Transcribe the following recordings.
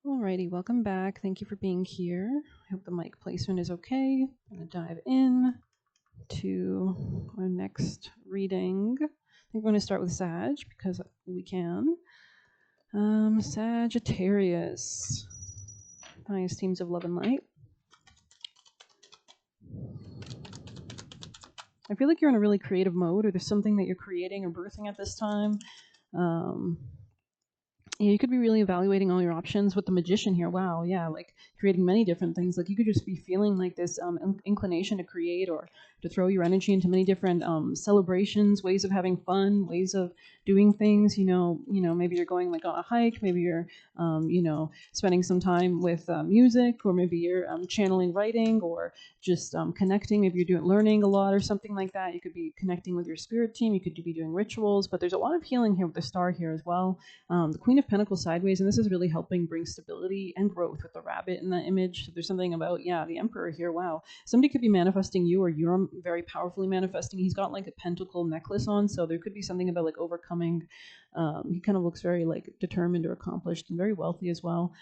Alrighty, welcome back. Thank you for being here. I hope the mic placement is okay. I'm going to dive in to our next reading. I think we're going to start with Sag because we can. Sagittarius. Highest teams of love and light. I feel like you're in a really creative mode, or there's something that you're creating or birthing at this time. Yeah, you could be really evaluating all your options with the magician here. Wow, yeah, like creating many different things. Like you could just be feeling like this inclination to create or to throw your energy into many different celebrations, ways of having fun, ways of doing things. Maybe you're going like on a hike, maybe you're, spending some time with music, or maybe you're channeling writing, or just connecting. Maybe you're doing learning a lot or something like that. You could be connecting with your spirit team. You could be doing rituals, but there's a lot of healing here with the star here as well. The Queen of Pentacles sideways, and this is really helping bring stability and growth with the rabbit in that image. So there's something about, the Emperor here. Wow. Somebody could be manifesting you, or you're very powerfully manifesting. He's got like a pentacle necklace on, so there could be something about like overcoming. He kind of looks very like determined or accomplished and very wealthy as well.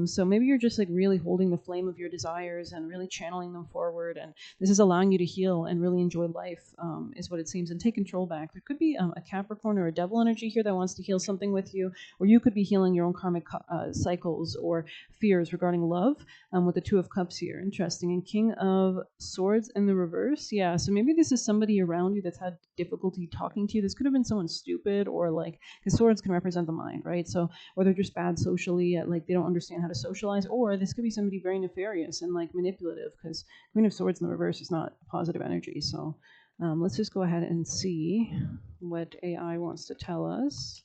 So maybe you're just like really holding the flame of your desires and really channeling them forward. And this is allowing you to heal and really enjoy life, is what it seems, and take control back. There could be a Capricorn or a devil energy here that wants to heal something with you, or you could be healing your own karmic cycles or fears regarding love, with the Two of Cups here. Interesting. And King of Swords in the reverse. Yeah, so maybe this is somebody around you that's had difficulty talking to you. This could have been someone stupid, or like, because swords can represent the mind, right? So, or they're just bad socially, like they don't understand how to socialize, or this could be somebody very nefarious and like manipulative, because Queen of Swords in the reverse is not positive energy. So let's just go ahead and see what AI wants to tell us.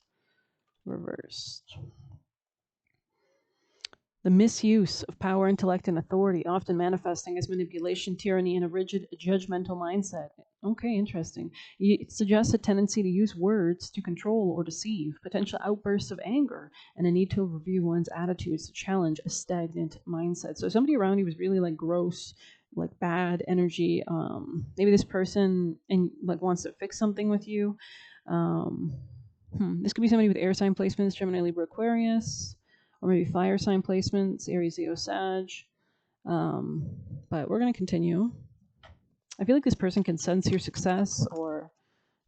Reversed. The misuse of power, intellect, and authority, often manifesting as manipulation, tyranny, and a rigid, judgmental mindset. Okay, interesting. It suggests a tendency to use words to control or deceive, potential outbursts of anger, and a need to review one's attitudes to challenge a stagnant mindset. So somebody around you was really like gross, like bad energy. Maybe this person and like wants to fix something with you. This could be somebody with air sign placements: Gemini, Libra, Aquarius, or maybe fire sign placements: Aries, Leo, Sag. But we're going to continue. I feel like this person can sense your success or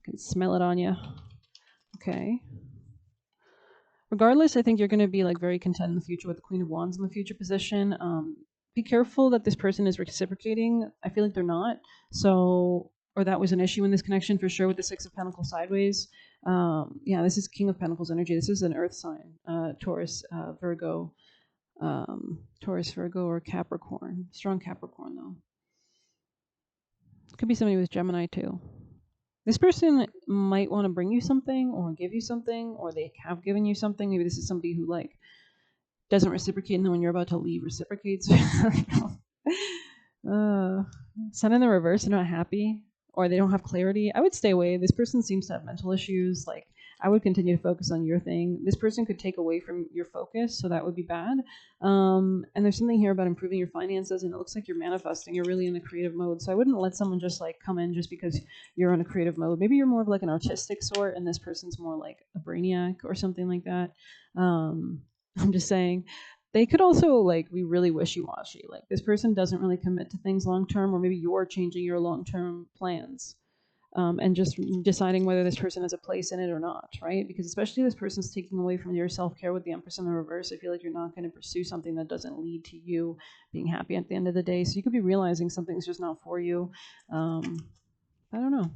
can smell it on you. Okay. Regardless, I think you're going to be like very content in the future with the Queen of Wands in the future position. Be careful that this person is reciprocating. I feel like they're not. So, or that was an issue in this connection for sure with the Six of Pentacles sideways. This is King of Pentacles energy. This is an earth sign, Taurus, Virgo, Taurus, Virgo, or Capricorn. Strong Capricorn, though. Could be somebody with Gemini, too. This person might want to bring you something or give you something, or they have given you something. Maybe this is somebody who like doesn't reciprocate, and then when you're about to leave, reciprocates. Sun in the reverse, they're not happy, or they don't have clarity. I would stay away. This person seems to have mental issues. Like, I would continue to focus on your thing. This person could take away from your focus, so that would be bad. And there's something here about improving your finances, and it looks like you're manifesting. You're really in the creative mode. So I wouldn't let someone just like come in just because you're in a creative mode. Maybe you're more of like an artistic sort, and this person's more like a brainiac or something like that. I'm just saying. They could also like be really wishy-washy. Like this person doesn't really commit to things long term, or maybe you're changing your long-term plans, and just deciding whether this person has a place in it or not, right? Because especially this person's taking away from your self-care with the Empress in the reverse. I feel like you're not going to pursue something that doesn't lead to you being happy at the end of the day. So you could be realizing something's just not for you. I don't know.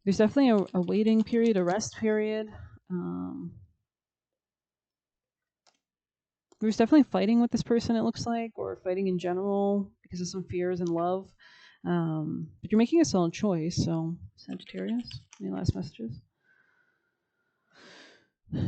There's definitely a waiting period, a rest period. There's definitely fighting with this person, it looks like, or fighting in general because of some fears and love. But you're making a solid choice. So, Sagittarius, any last messages?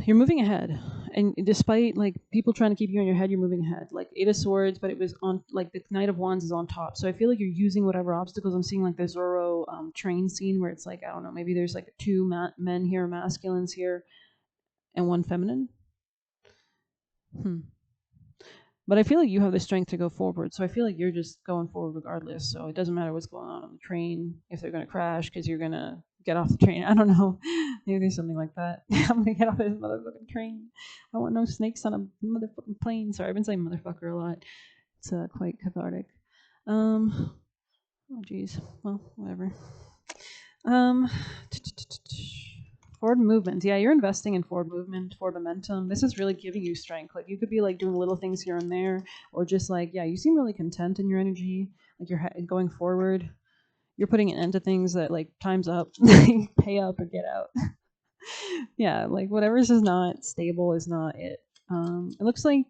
You're moving ahead, and despite like people trying to keep you in your head, you're moving ahead. Like Eight of Swords, but it was on like the Knight of Wands is on top. So I feel like you're using whatever obstacles. I'm seeing like the Zorro train scene where it's like, I don't know, maybe there's like two men here, masculines here, and one feminine. But I feel like you have the strength to go forward. So I feel like you're just going forward regardless. So it doesn't matter what's going on the train, if they're going to crash because you're going to get off the train. I don't know. Maybe there's something like that. I'm gonna get off this motherfucking train. I want no snakes on a motherfucking plane. Sorry, I've been saying motherfucker a lot. It's quite cathartic. Oh geez. Well, whatever. Forward movement. Yeah, you're investing in forward movement, forward momentum. This is really giving you strength. Like you could be like doing little things here and there, or just like, yeah, you seem really content in your energy. Like you're going forward. You're putting an end to things that like time's up, pay up or get out. Yeah, like whatever's is not stable is not it. It looks like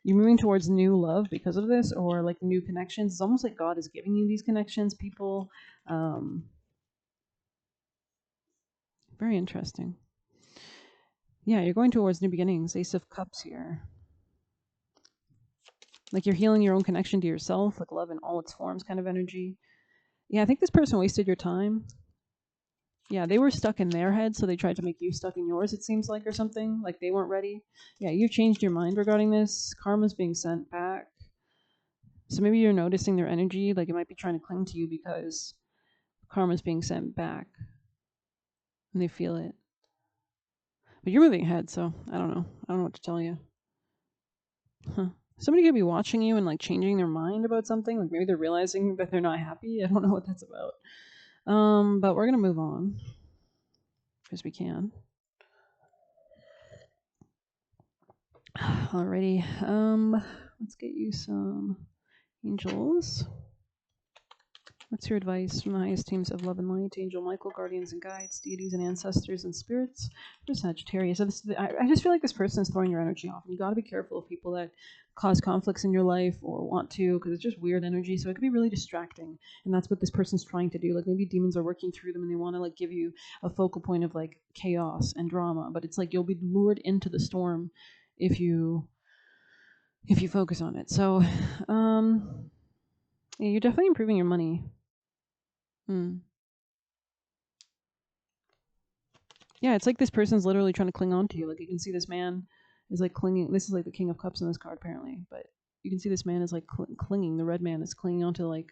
you're moving towards new love because of this, or like new connections. It's almost like God is giving you these connections, people. Very interesting. Yeah, you're going towards new beginnings. Ace of Cups here. Like you're healing your own connection to yourself, like love in all its forms kind of energy. Yeah, I think this person wasted your time. Yeah, they were stuck in their head, so they tried to make you stuck in yours, it seems like, or something. Like they weren't ready. Yeah, you've changed your mind regarding this. Karma's being sent back. So maybe you're noticing their energy, like it might be trying to cling to you because karma's being sent back. And they feel it. But you're moving ahead, so I don't know. I don't know what to tell you. Huh. Somebody could be watching you and like changing their mind about something. Like maybe they're realizing that they're not happy. I don't know what that's about. But we're gonna move on because we can. Alrighty. Let's get you some angels. What's your advice from the highest teams of love and light? Angel Michael, guardians and guides, deities and ancestors and spirits. For Sagittarius. So I just feel like this person is throwing your energy off. And you got to be careful of people that cause conflicts in your life or want to, because it's just weird energy. So it could be really distracting. And that's what this person's trying to do. Like maybe demons are working through them and they want to like give you a focal point of like chaos and drama. But it's like you'll be lured into the storm if you focus on it. So yeah, you're definitely improving your money. Yeah, it's like this person's literally trying to cling on to you. Like you can see this man is like clinging. This is like the King of Cups in this card apparently, but you can see this man is like clinging. The red man is clinging onto like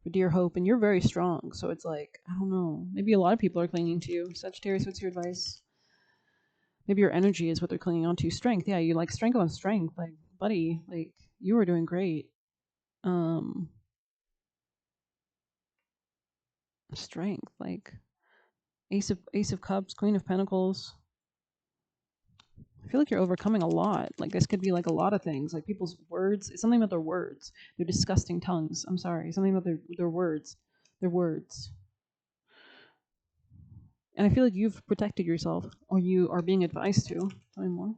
for dear hope, and you're very strong. So it's like I don't know. Maybe a lot of people are clinging to you. Sagittarius, what's your advice? Maybe your energy is what they're clinging onto. Strength, yeah, you like strength on strength. Like buddy, like you are doing great. Strength, like Ace of Cups, Queen of Pentacles. I feel like you're overcoming a lot. Like this could be like a lot of things. Like people's words. It's something about their words. Their disgusting tongues. I'm sorry. Something about their words. Their words. And I feel like you've protected yourself, or you are being advised to. Tell me more.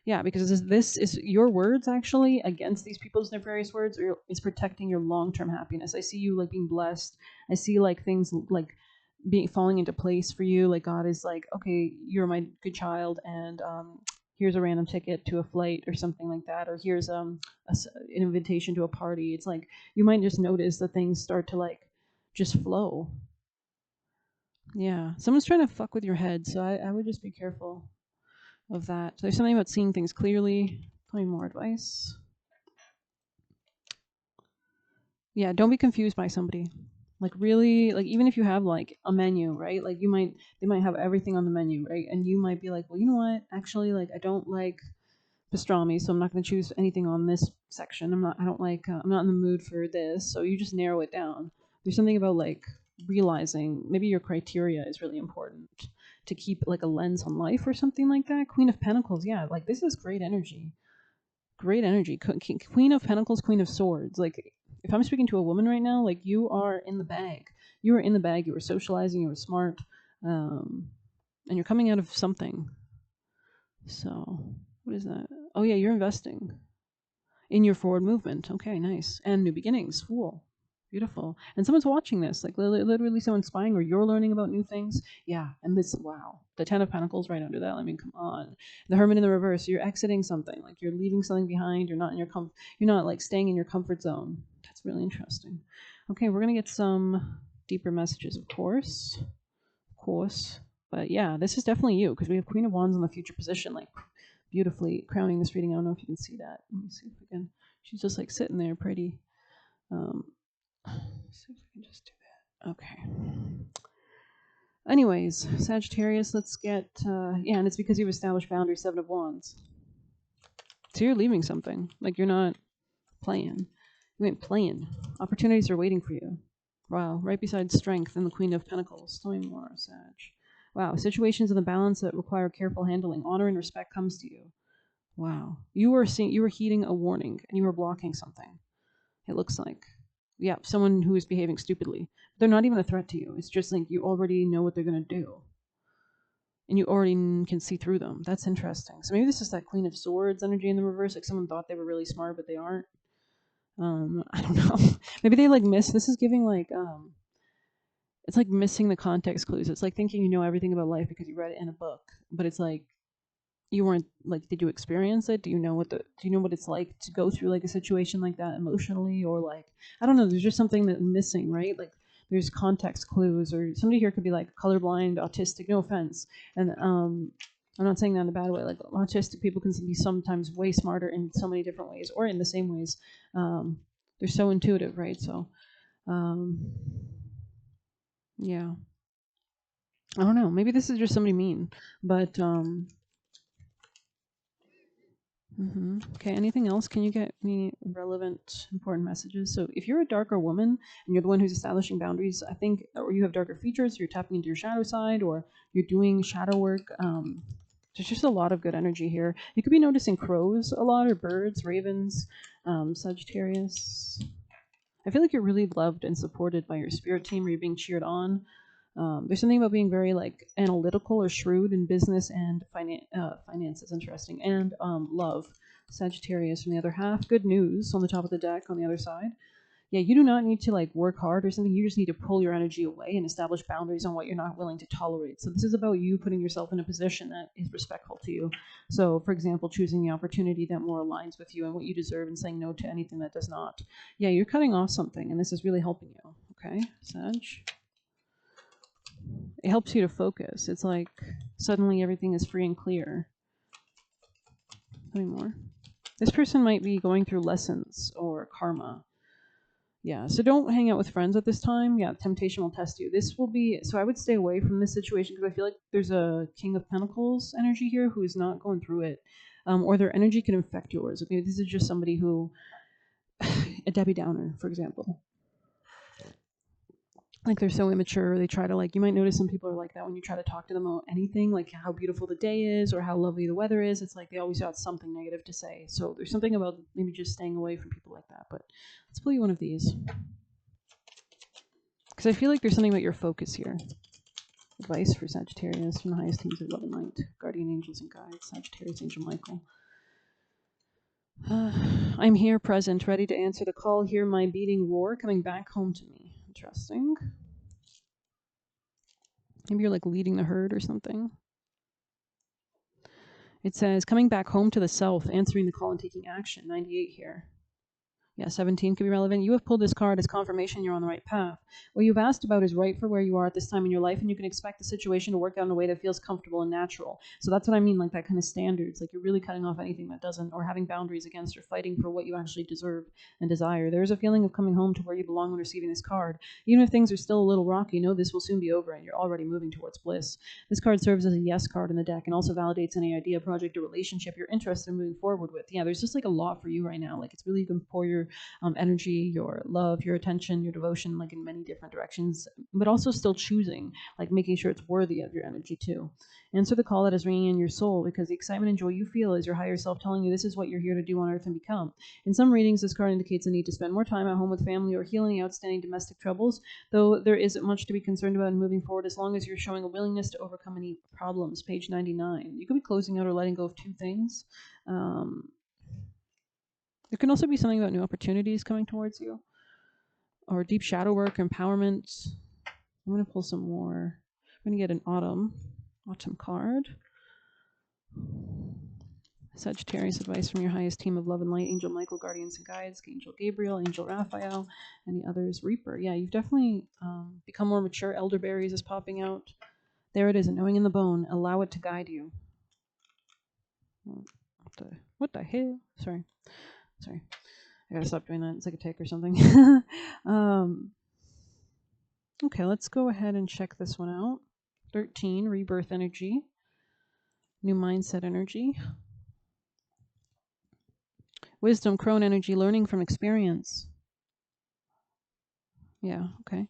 Yeah, because this is your words actually against these people's nefarious words. Or it's protecting your long-term happiness. I see you like being blessed. I see like things like being falling into place for you. Like God is like, okay, you're my good child, and here's a random ticket to a flight or something like that, or here's an invitation to a party. It's like you might just notice that things start to like just flow. Yeah, someone's trying to fuck with your head, so I would just be careful of that. So there's something about seeing things clearly. Tell me more advice. Yeah, don't be confused by somebody. Like really, like even if you have like a menu, right? Like they might have everything on the menu, right? And you might be like, well, you know what? Actually, like I don't like pastrami, so I'm not going to choose anything on this section. I'm not in the mood for this. So you just narrow it down. There's something about like realizing maybe your criteria is really important to keep like a lens on life or something like that. Queen of Pentacles, yeah, like this is great energy. Great energy. Queen of Pentacles, Queen of Swords. Like if I'm speaking to a woman right now, like you are in the bag. You were in the bag. You were socializing. You were smart, and you're coming out of something. So what is that? Oh yeah, you're investing in your forward movement. Okay, nice. And new beginnings. Fool. Beautiful. And someone's watching this, like literally someone's spying, or you're learning about new things. Yeah, and this, wow. The Ten of Pentacles right under that. I mean, come on. The Hermit in the reverse. You're exiting something, like you're leaving something behind. You're not in your you're not like staying in your comfort zone. That's really interesting. Okay, we're gonna get some deeper messages, of course. Of course. But yeah, this is definitely you, because we have Queen of Wands in the future position, like beautifully crowning this reading. I don't know if you can see that. Let me see if I can. She's just like sitting there pretty. See if I can just do that. Okay. Anyways, Sagittarius, let's get, yeah, and it's because you've established boundaries, Seven of Wands. So you're leaving something. Like, you're not playing. You ain't playing. Opportunities are waiting for you. Wow, right beside strength and the Queen of Pentacles. Tell me more, Sag. Wow, situations in the balance that require careful handling. Honor and respect comes to you. Wow. You were heeding a warning and you were blocking something. It looks like. Yeah, someone who is behaving stupidly. They're not even a threat to you. It's just like you already know what they're going to do. And you already can see through them. That's interesting. So maybe this is that Queen of Swords energy in the reverse. Like someone thought they were really smart, but they aren't. I don't know. Maybe they like miss. This is giving like, it's like missing the context clues. It's like thinking you know everything about life because you read it in a book. But it's like, you weren't like, did you experience it? Do you know what it's like to go through like a situation like that emotionally, or like, I don't know, there's just something that's missing, right? Like there's context clues, or somebody here could be like colorblind, autistic, no offense. And I'm not saying that in a bad way. Like autistic people can be sometimes way smarter in so many different ways, or in the same ways. They're so intuitive, right? So yeah, I don't know, maybe this is just somebody mean, but okay, anything else? Can you get me relevant, important messages? So if you're a darker woman and you're the one who's establishing boundaries, I think, or you have darker features, you're tapping into your shadow side, or you're doing shadow work, there's just a lot of good energy here. You could be noticing crows a lot, or birds, ravens, Sagittarius. I feel like you're really loved and supported by your spirit team, or you're being cheered on. There's something about being very like analytical or shrewd in business and finance is interesting, and love. Sagittarius from the other half. Good news on the top of the deck on the other side. Yeah, you do not need to like work hard or something. You just need to pull your energy away and establish boundaries on what you're not willing to tolerate. So this is about you putting yourself in a position that is respectful to you. So for example, choosing the opportunity that more aligns with you and what you deserve, and saying no to anything that does not. Yeah, you're cutting off something, and this is really helping you. Okay, Sag. It helps you to focus. It's like suddenly everything is free and clear. Any more? This person might be going through lessons or karma. Yeah, so don't hang out with friends at this time. Yeah, temptation will test you. This will be, so I would stay away from this situation because I feel like there's a King of Pentacles energy here who is not going through it. Or their energy can infect yours. Okay, this is just somebody who, a Debbie Downer, for example. Like they're so immature. They try to like, you might notice some people are like that when you try to talk to them about anything, like how beautiful the day is or how lovely the weather is. It's like they always got something negative to say. So there's something about maybe just staying away from people like that. But let's pull you one of these, because I feel like there's something about your focus here. Advice for Sagittarius from the highest teams of love and light, guardian angels and guides. Sagittarius, Angel Michael. I'm here, present, ready to answer the call. Hear my beating roar coming back home to me. Interesting. Maybe you're like leading the herd or something. It says, coming back home to the self, answering the call and taking action. 98 here. Yeah, 17 could be relevant. You have pulled this card as confirmation you're on the right path. What you've asked about is right for where you are at this time in your life, and you can expect the situation to work out in a way that feels comfortable and natural. So that's what I mean, like that kind of standards. Like you're really cutting off anything that doesn't, or having boundaries against, or fighting for what you actually deserve and desire. There's a feeling of coming home to where you belong when receiving this card. Even if things are still a little rocky, know this will soon be over and you're already moving towards bliss. This card serves as a yes card in the deck and also validates any idea, project, or relationship you're interested in moving forward with. Yeah, there's just like a lot for you right now. Like it's really, you can pour your energy, your love, your attention, your devotion, like in many different directions, but also still choosing, like making sure it's worthy of your energy too. Answer the call that is ringing in your soul, because the excitement and joy you feel is your higher self telling you this is what you're here to do on earth and become. In some readings, this card indicates a need to spend more time at home with family or heal any outstanding domestic troubles, though there isn't much to be concerned about in moving forward as long as you're showing a willingness to overcome any problems. Page 99. You could be closing out or letting go of two things. There can also be something about new opportunities coming towards you, or deep shadow work, empowerment. I'm going to pull some more. I'm going to get an autumn card. Sagittarius, advice from your highest team of love and light, Angel Michael, guardians and guides, Angel Gabriel, Angel Raphael, and the others, Reaper. Yeah, you've definitely become more mature. Elderberries is popping out. There it is, a knowing in the bone. Allow it to guide you. What the hell? Sorry. I gotta stop doing that. It's like a tick or something. Okay, let's go ahead and check this one out. 13, rebirth energy, new mindset energy. Wisdom, crone energy, learning from experience. Yeah, okay.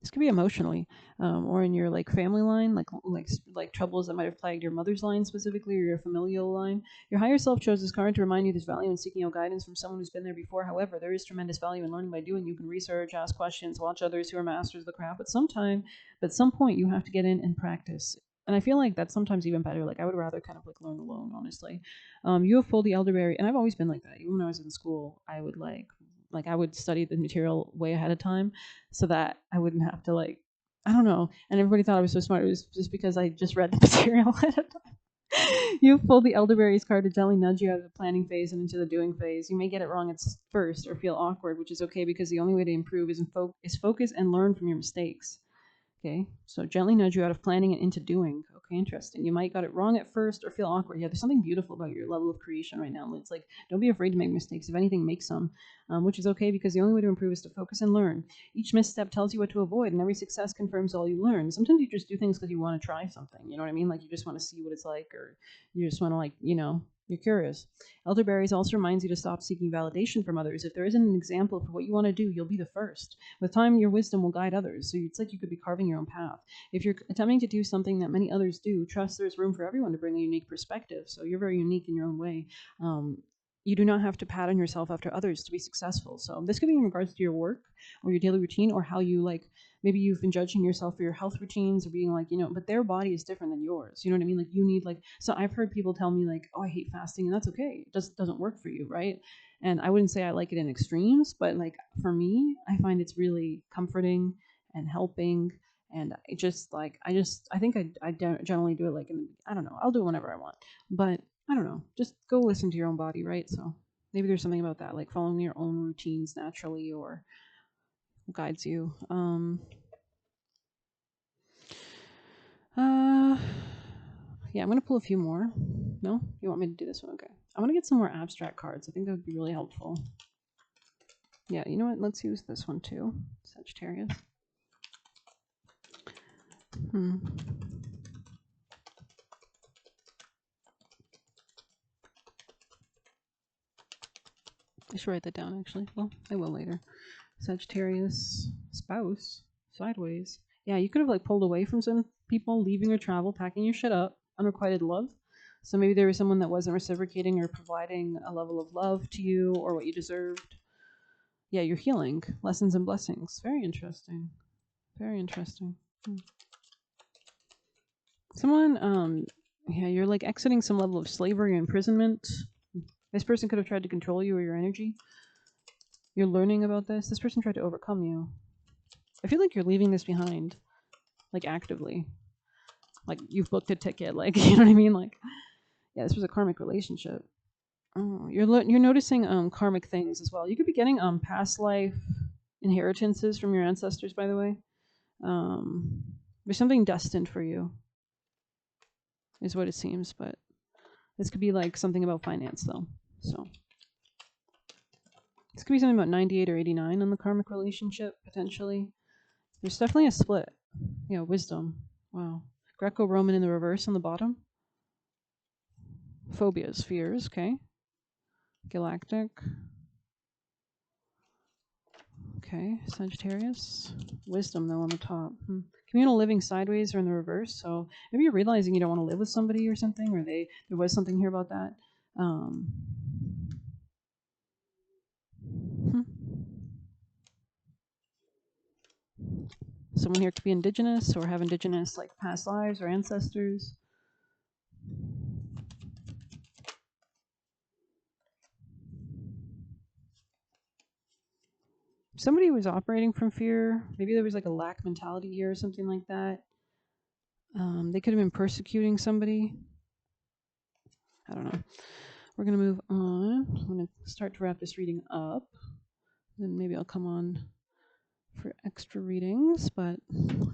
This could be emotionally, or in your like family line, like troubles that might have plagued your mother's line specifically, or your familial line. Your higher self chose this card to remind you there's value in seeking out guidance from someone who's been there before. However, there is tremendous value in learning by doing. You can research, ask questions, watch others who are masters of the craft. But some point, you have to get in and practice. And I feel like that's sometimes even better. Like I would rather kind of like learn alone, honestly. You have pulled the elderberry, and I've always been like that. Even when I was in school, I would like I would study the material way ahead of time so that I wouldn't have to like I don't know. And everybody thought I was so smart. It was just because I just read the material ahead of time. You pulled the elderberries card to gently nudge you out of the planning phase and into the doing phase. You may get it wrong at first or feel awkward, which is okay because the only way to improve is focus and learn from your mistakes. Okay, so gently nudge you out of planning and into doing. Okay, interesting. You might got it wrong at first or feel awkward. Yeah, there's something beautiful about your level of creation right now. It's like, don't be afraid to make mistakes. If anything, make some, which is okay because the only way to improve is to focus and learn. Each misstep tells you what to avoid, and every success confirms all you learn. Sometimes you just do things because you want to try something. You know what I mean? Like you just want to see what it's like, or you just want to you're curious. Elderberries also reminds you to stop seeking validation from others. If there isn't an example for what you want to do, you'll be the first. With time, your wisdom will guide others. So it's like you could be carving your own path. If you're attempting to do something that many others do, trust there's room for everyone to bring a unique perspective. So you're very unique in your own way. You do not have to pattern yourself after others to be successful. So this could be in regards to your work or your daily routine or how you maybe you've been judging yourself for your health routines or being but their body is different than yours. You know what I mean? Like you need so I've heard people tell me oh, I hate fasting, and that's okay. It doesn't work for you, right? And I wouldn't say I like it in extremes, but for me, I find it's really comforting and helping. And I think I generally do it I don't know, I'll do it whenever I want, but I don't know, just go listen to your own body, right? So maybe there's something about that, like following your own routines naturally or guides you. Yeah, I'm gonna pull a few more. No, you want me to do this one? Okay, I want to get some more abstract cards. I think that would be really helpful. Yeah, you know what? Let's use this one too, Sagittarius. I should write that down actually. Well, I will later. Sagittarius, spouse, sideways. Yeah, you could have pulled away from some people, leaving your travel, packing your shit up, unrequited love. So maybe there was someone that wasn't reciprocating or providing a level of love to you or what you deserved. Yeah, you're healing. Lessons and blessings. Very interesting. Very interesting. Someone, yeah, you're exiting some level of slavery or imprisonment. This person could have tried to control you or your energy. You're learning about this. This person tried to overcome you. I feel like you're leaving this behind, actively. You've booked a ticket, you know what I mean? Yeah, this was a karmic relationship. Oh, you're noticing karmic things as well. You could be getting past life inheritances from your ancestors, by the way. There's something destined for you, is what it seems, but this could be something about finance though. So this could be something about 98 or 89 on the karmic relationship, potentially. There's definitely a split. Yeah, wisdom. Wow. Greco-Roman in the reverse on the bottom. Phobias, fears, okay. Galactic. Okay, Sagittarius. Wisdom, though, on the top. Communal living sideways or in the reverse. So maybe you're realizing you don't want to live with somebody or something, or there was something here about that. Someone here could be indigenous or have indigenous past lives or ancestors. Somebody was operating from fear. Maybe there was a lack mentality here or something like that. They could have been persecuting somebody. I don't know. We're going to move on. I'm going to start to wrap this reading up. Then maybe I'll come on for extra readings. But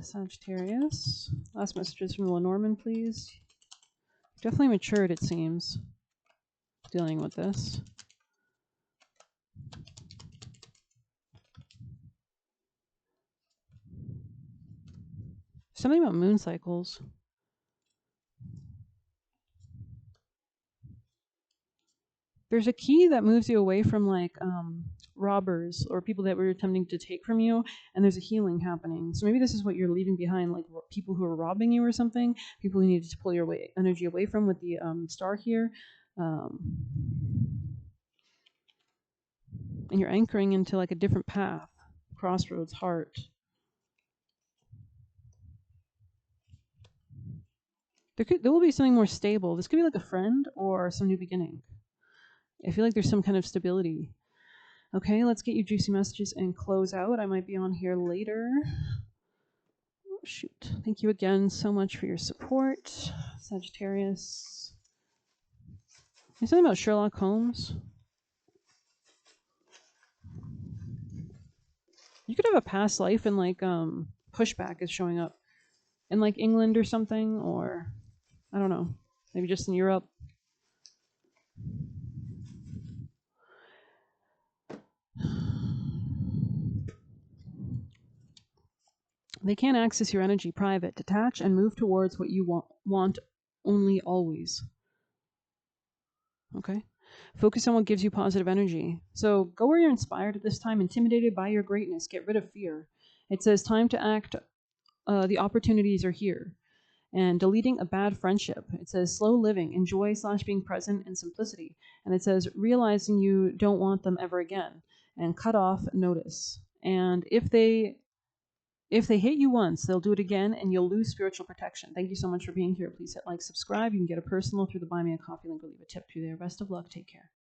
Sagittarius. Last messages from Lenormand, please. Definitely matured, it seems, dealing with this. Something about moon cycles. There's a key that moves you away from like robbers or people that were attempting to take from you, and there's a healing happening. So maybe this is what you're leaving behind, like people who are robbing you or something, people you needed to pull your energy away from with the star here. And you're anchoring into like a different path, crossroads, heart. There will be something more stable. This could be like a friend or some new beginning. I feel like there's some kind of stability. Okay, let's get you juicy messages and close out. I might be on here later. Oh, shoot. Thank you again so much for your support, Sagittarius. There's something about Sherlock Holmes. You could have a past life and like pushback is showing up in like England or something, or I don't know, maybe just in Europe. They can't access your energy. Private. Detach and move towards what you want only always. Okay? Focus on what gives you positive energy. So go where you're inspired at this time, intimidated by your greatness. Get rid of fear. It says time to act. The opportunities are here. And deleting a bad friendship. It says slow living, enjoy / being present, and simplicity. And it says realizing you don't want them ever again. And cut off, notice. And if they hit you once, they'll do it again, and you'll lose spiritual protection. Thank you so much for being here. Please hit like, subscribe. You can get a personal through the Buy Me a Coffee link. I'll leave a tip through there. Best of luck. Take care.